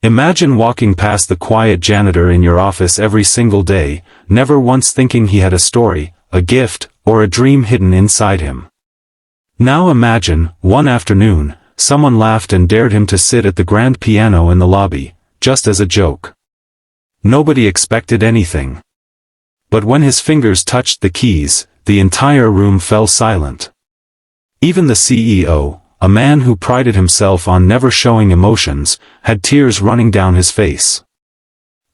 Imagine walking past the quiet janitor in your office every single day, never once thinking he had a story, a gift, or a dream hidden inside him. Now imagine, one afternoon, someone laughed and dared him to sit at the grand piano in the lobby, just as a joke. Nobody expected anything. But when his fingers touched the keys, the entire room fell silent. Even the CEO, a man who prided himself on never showing emotions, had tears running down his face.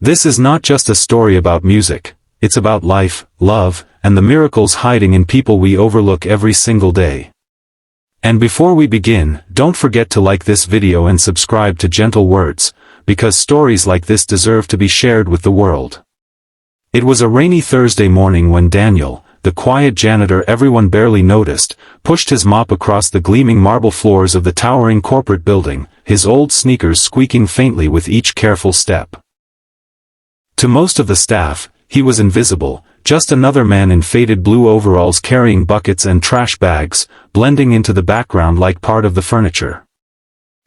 This is not just a story about music, it's about life, love, and the miracles hiding in people we overlook every single day. And before we begin, don't forget to like this video and subscribe to Gentle Words, because stories like this deserve to be shared with the world. It was a rainy Thursday morning when Daniel, the quiet janitor everyone barely noticed, pushed his mop across the gleaming marble floors of the towering corporate building, his old sneakers squeaking faintly with each careful step. To most of the staff, he was invisible, just another man in faded blue overalls carrying buckets and trash bags, blending into the background like part of the furniture.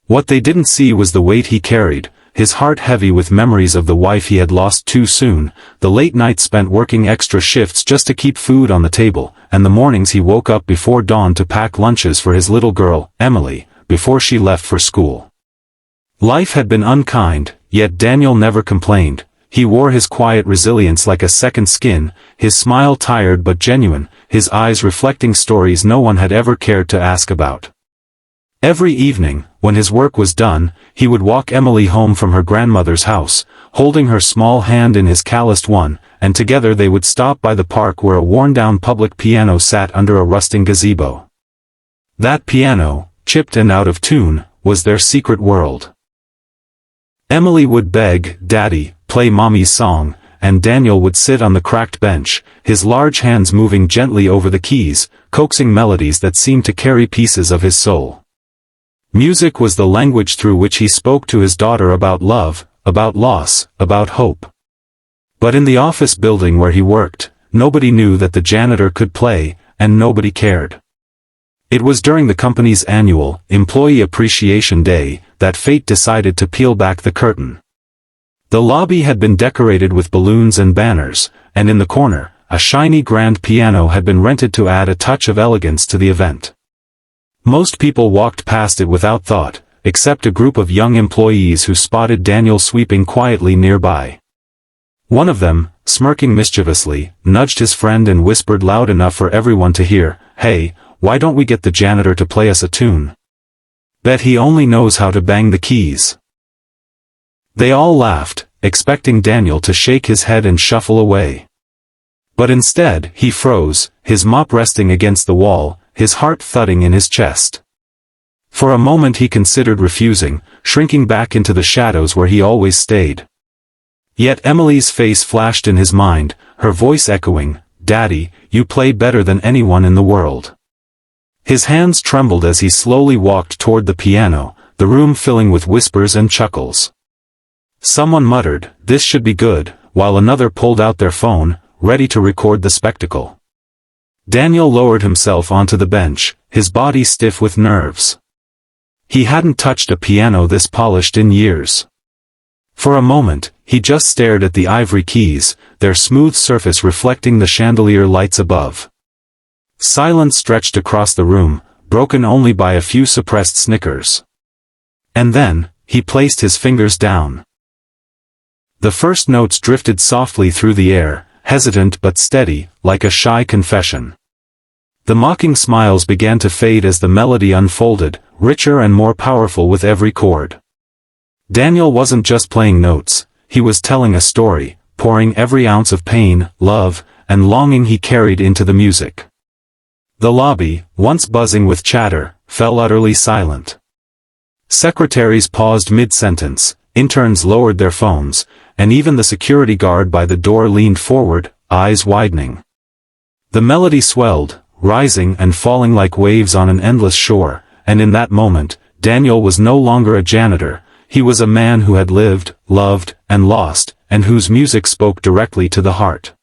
What they didn't see was the weight he carried, his heart heavy with memories of the wife he had lost too soon, the late nights spent working extra shifts just to keep food on the table, and the mornings he woke up before dawn to pack lunches for his little girl, Emily, before she left for school. Life had been unkind, yet Daniel never complained. He wore his quiet resilience like a second skin, his smile tired but genuine, his eyes reflecting stories no one had ever cared to ask about. Every evening, when his work was done, he would walk Emily home from her grandmother's house, holding her small hand in his calloused one, and together they would stop by the park where a worn-down public piano sat under a rusting gazebo. That piano, chipped and out of tune, was their secret world. Emily would beg, "Daddy, play Mommy's song," and Daniel would sit on the cracked bench, his large hands moving gently over the keys, coaxing melodies that seemed to carry pieces of his soul. Music was the language through which he spoke to his daughter about love, about loss, about hope. But in the office building where he worked, nobody knew that the janitor could play, and nobody cared. It was during the company's annual Employee Appreciation Day that fate decided to peel back the curtain. The lobby had been decorated with balloons and banners, and in the corner, a shiny grand piano had been rented to add a touch of elegance to the event. Most people walked past it without thought, except a group of young employees who spotted Daniel sweeping quietly nearby. One of them, smirking mischievously, nudged his friend and whispered loud enough for everyone to hear, "Hey, why don't we get the janitor to play us a tune? Bet he only knows how to bang the keys." They all laughed, expecting Daniel to shake his head and shuffle away. But instead, he froze, his mop resting against the wall, his heart thudding in his chest. For a moment he considered refusing, shrinking back into the shadows where he always stayed. Yet Emily's face flashed in his mind, her voice echoing, "Daddy, you play better than anyone in the world." His hands trembled as he slowly walked toward the piano, the room filling with whispers and chuckles. Someone muttered, "This should be good," while another pulled out their phone, ready to record the spectacle. Daniel lowered himself onto the bench, his body stiff with nerves. He hadn't touched a piano this polished in years. For a moment, he just stared at the ivory keys, their smooth surface reflecting the chandelier lights above. Silence stretched across the room, broken only by a few suppressed snickers. And then, he placed his fingers down. The first notes drifted softly through the air, hesitant but steady, like a shy confession. The mocking smiles began to fade as the melody unfolded, richer and more powerful with every chord. Daniel wasn't just playing notes, he was telling a story, pouring every ounce of pain, love, and longing he carried into the music. The lobby, once buzzing with chatter, fell utterly silent. Secretaries paused mid-sentence, interns lowered their phones, and even the security guard by the door leaned forward, eyes widening. The melody swelled, rising and falling like waves on an endless shore, and in that moment, Daniel was no longer a janitor, he was a man who had lived, loved, and lost, and whose music spoke directly to the heart.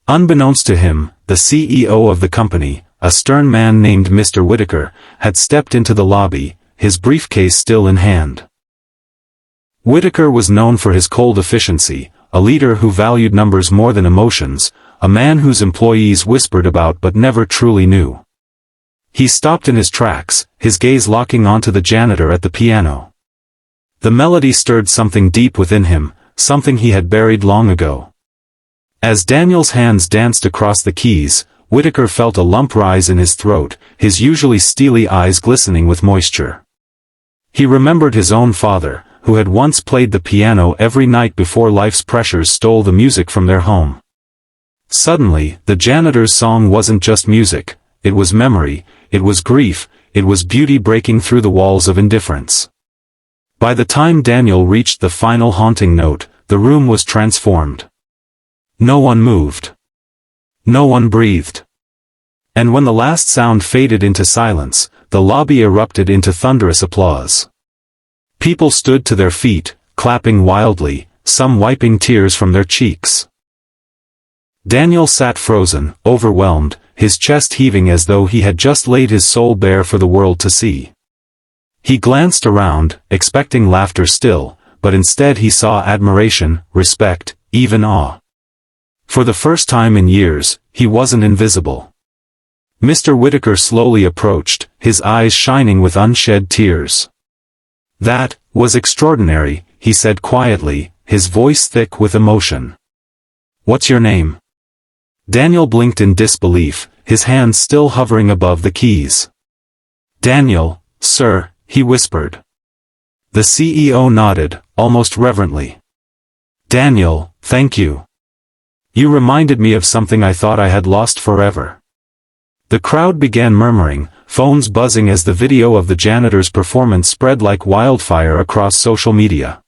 Unbeknownst to him, the CEO of the company, a stern man named Mr. Whitaker, had stepped into the lobby, his briefcase still in hand. Whitaker was known for his cold efficiency, a leader who valued numbers more than emotions, a man whose employees whispered about but never truly knew. He stopped in his tracks, his gaze locking onto the janitor at the piano. The melody stirred something deep within him, something he had buried long ago. As Daniel's hands danced across the keys, Whitaker felt a lump rise in his throat, his usually steely eyes glistening with moisture. He remembered his own father, who had once played the piano every night before life's pressures stole the music from their home. Suddenly, the janitor's song wasn't just music, it was memory, it was grief, it was beauty breaking through the walls of indifference. By the time Daniel reached the final haunting note, the room was transformed. No one moved. No one breathed. And when the last sound faded into silence, the lobby erupted into thunderous applause. People stood to their feet, clapping wildly, some wiping tears from their cheeks. Daniel sat frozen, overwhelmed, his chest heaving as though he had just laid his soul bare for the world to see. He glanced around, expecting laughter still, but instead he saw admiration, respect, even awe. For the first time in years, he wasn't invisible. Mr. Whitaker slowly approached, his eyes shining with unshed tears. "That was extraordinary," he said quietly, his voice thick with emotion. "What's your name?" Daniel blinked in disbelief, his hands still hovering above the keys. "Daniel, sir," he whispered. The CEO nodded, almost reverently. "Daniel, thank you. You reminded me of something I thought I had lost forever." The crowd began murmuring, phones buzzing as the video of the janitor's performance spread like wildfire across social media.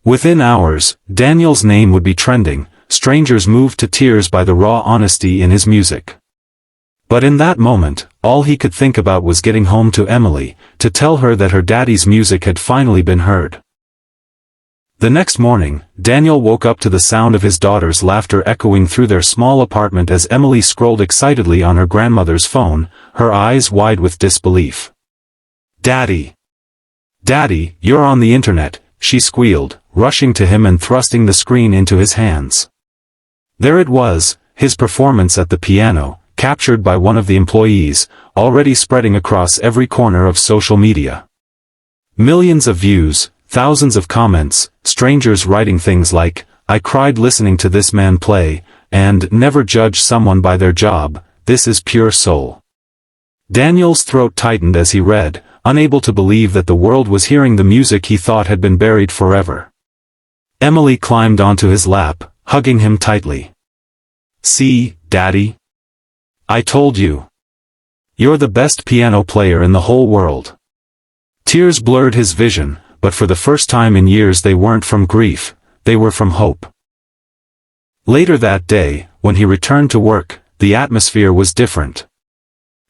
Within hours, Daniel's name would be trending, strangers moved to tears by the raw honesty in his music. But in that moment, all he could think about was getting home to Emily, to tell her that her daddy's music had finally been heard. The next morning, Daniel woke up to the sound of his daughter's laughter echoing through their small apartment as Emily scrolled excitedly on her grandmother's phone, her eyes wide with disbelief. "Daddy! Daddy, you're on the internet," she squealed, rushing to him and thrusting the screen into his hands. There it was, his performance at the piano, captured by one of the employees, already spreading across every corner of social media. Millions of views, thousands of comments, strangers writing things like, "I cried listening to this man play," and "Never judge someone by their job, this is pure soul." Daniel's throat tightened as he read, unable to believe that the world was hearing the music he thought had been buried forever. Emily climbed onto his lap, hugging him tightly. "See, Daddy? I told you. You're the best piano player in the whole world." Tears blurred his vision, but for the first time in years they weren't from grief, they were from hope. Later that day, when he returned to work, the atmosphere was different.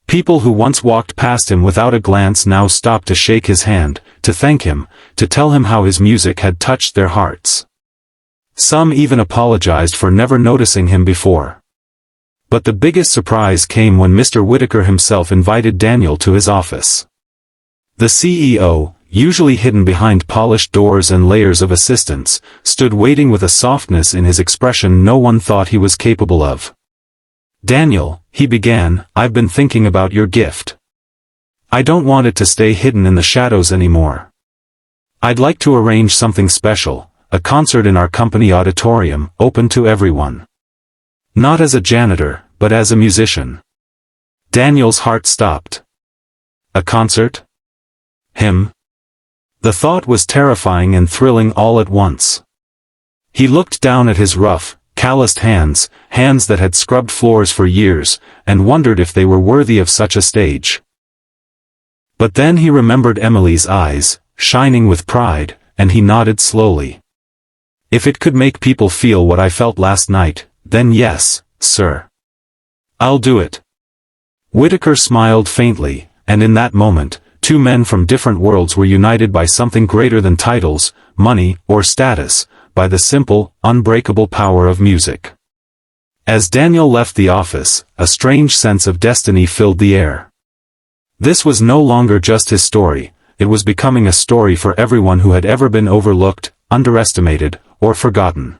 People who once walked past him without a glance now stopped to shake his hand, to thank him, to tell him how his music had touched their hearts. Some even apologized for never noticing him before. But the biggest surprise came when Mr. Whitaker himself invited Daniel to his office. The CEO, usually hidden behind polished doors and layers of assistants, stood waiting with a softness in his expression no one thought he was capable of. "Daniel," he began, "I've been thinking about your gift. I don't want it to stay hidden in the shadows anymore. I'd like to arrange something special, a concert in our company auditorium, open to everyone. Not as a janitor, but as a musician." Daniel's heart stopped. A concert? Him? The thought was terrifying and thrilling all at once. He looked down at his rough, calloused hands, hands that had scrubbed floors for years, and wondered if they were worthy of such a stage. But then he remembered Emily's eyes, shining with pride, and he nodded slowly. "If it could make people feel what I felt last night, then yes, sir. I'll do it." Whitaker smiled faintly, and in that moment, two men from different worlds were united by something greater than titles, money, or status, by the simple, unbreakable power of music. As Daniel left the office, a strange sense of destiny filled the air. This was no longer just his story, it was becoming a story for everyone who had ever been overlooked, underestimated, or forgotten.